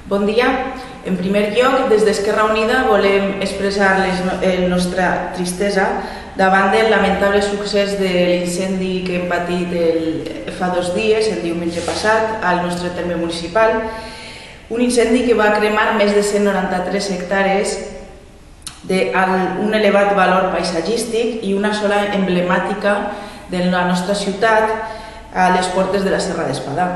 Bon dia. En primer lloc, des d'Esquerra Unida volem expressar la nostra tristesa davant del lamentable succés de l'incendi que hem patit fa 2 dies, el diumenge passat, al nostre terme municipal. Un incendi que va cremar més de 193 hectàrees d'un elevat valor paisatgístic i una sola emblemàtica de la nostra ciutat a les portes de la Serra d'Espadà.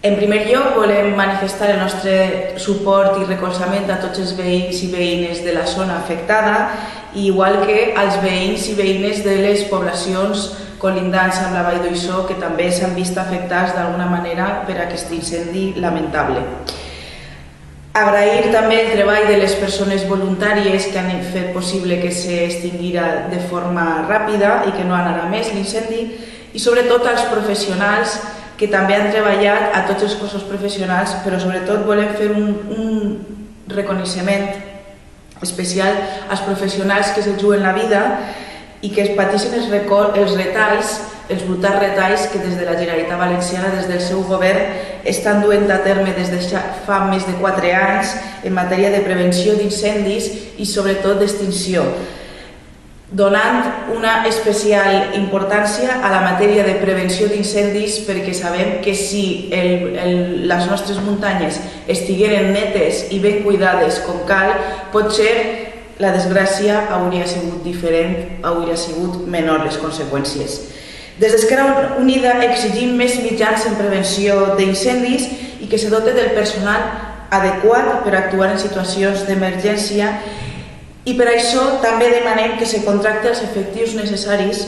En primer lloc, volem manifestar el nostre suport i recolzament a tots els veïns i veïnes de la zona afectada, igual que als veïns i veïnes de les poblacions colindants amb la Vall d'Uixó, que també s'han vist afectats d'alguna manera per aquest incendi lamentable. Agrair també el treball de les persones voluntàries que han fet possible que s'extinguira de forma ràpida i que no anara més l'incendi, i sobretot als professionals que també han treballat, a tots els cossos professionals, però sobretot volem fer un reconeixement especial als professionals que se juguen la vida i que es pateixen els retalls, els brutals retalls que des de la Generalitat Valenciana, des del seu govern, estan duent a terme des de fa més de 4 anys en matèria de prevenció d'incendis i sobretot d'extinció, donant una especial importància a la matèria de prevenció d'incendis, perquè sabem que si les nostres muntanyes estigueren netes i ben cuidades com cal, potser la desgràcia hauria sigut diferent, hauria sigut menor les conseqüències. Des d'Esquerra Unida exigim més mitjans en prevenció d'incendis i que se dote del personal adequat per actuar en situacions d'emergència. I per això també demanem que se contracti els efectius necessaris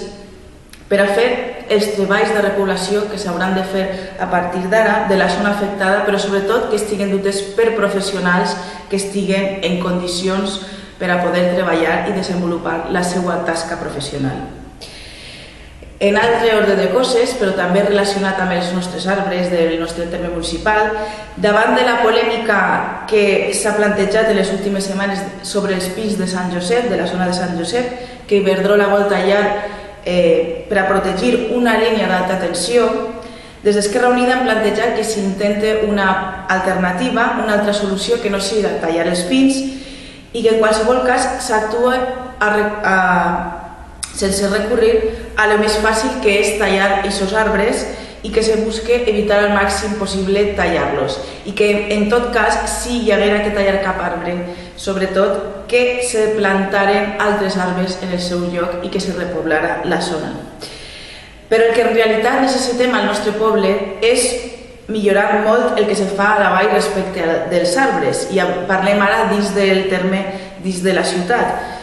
per a fer els treballs de repoblació que s'hauran de fer a partir d'ara de la zona afectada, però sobretot que estiguen dutes per professionals que estiguen en condicions per a poder treballar i desenvolupar la seva tasca professional. En altre ordre de coses, però també relacionat amb els nostres arbres del nostre terme municipal, davant de la polèmica que s'ha plantejat en les últimes setmanes sobre els pins de Sant Josep, de la zona de Sant Josep, que Iberdrola vol tallar per a protegir una línia d'alta tensió, des d'Esquerra Unida hem plantejat que s'intente una alternativa, una altra solució que no sigui tallar els pins i que en qualsevol cas s'actua sense recurrir a lo més fàcil que és tallar aquests arbres i que se busque evitar al màxim possible tallar-los i que en tot cas, si hi haguera que tallar cap arbre, sobretot que se plantaren altres arbres en el seu lloc i que se repoblara la zona. Però el que en realitat necessitem al nostre poble és millorar molt el que se fa a la vall respecte dels arbres, i parlem ara dins del terme, dins de la ciutat.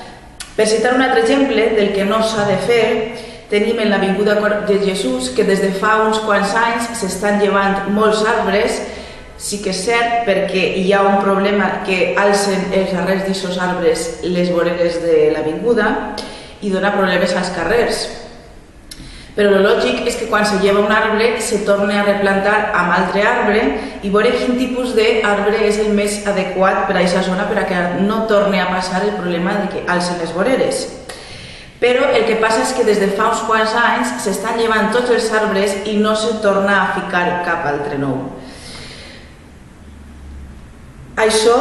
Per citar un altre exemple del que no s'ha de fer, tenim en l'Avinguda de Jesús que des de fa uns quants anys s'estan llevant molts arbres. Sí que és cert perquè hi ha un problema que alcen els arrels d'aquests arbres les voreres de l'avinguda i dona problemes als carrers. Però el lògic és que quan se lleva un arbre se torni a replantar amb altre arbre i veure quin tipus d'arbre és el més adequat per a aquesta zona per a que no torni a passar el problema de que alcen les voreres. Però el que passa és que des de fa uns quants anys s'estan llevant tots els arbres i no se torna a ficar cap altre nou. Això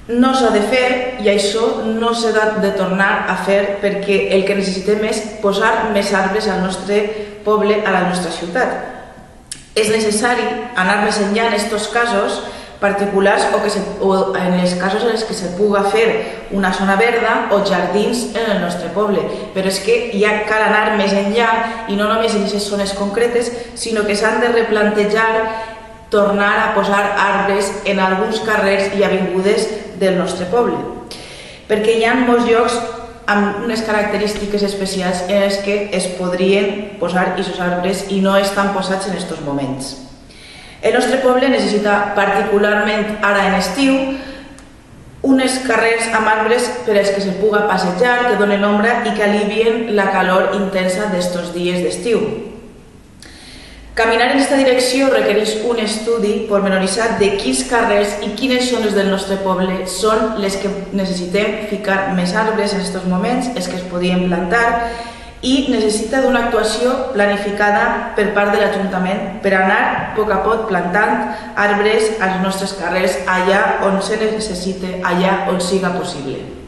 no s'ha de fer i això no s'ha de tornar a fer perquè el que necessitem és posar més arbres al nostre poble, a la nostra ciutat. És necessari anar més enllà en aquests casos particulars o en els casos en què se puga fer una zona verda o jardins en el nostre poble. Però és que ja cal anar més enllà i no només en aquestes zones concretes, sinó que s'han de replantejar tornar a posar arbres en alguns carrers i avingudes del nostre poble. Perquè hi ha molts llocs amb unes característiques especials en els que es podrien posar aquests arbres i no estan posats en aquests moments. El nostre poble necessita particularment ara en estiu uns carrers amb arbres per als que se puga passejar, que donen ombra i que alivien la calor intensa d'aquests dies d'estiu. Caminar en aquesta direcció requereix un estudi pormenoritzat de quins carrers i quines zones del nostre poble són les que necessitem ficar més arbres en aquests moments, els que es podien plantar, i necessita d'una actuació planificada per part de l'Ajuntament per anar a poc plantant arbres als nostres carrers allà on se necessite, allà on siga possible.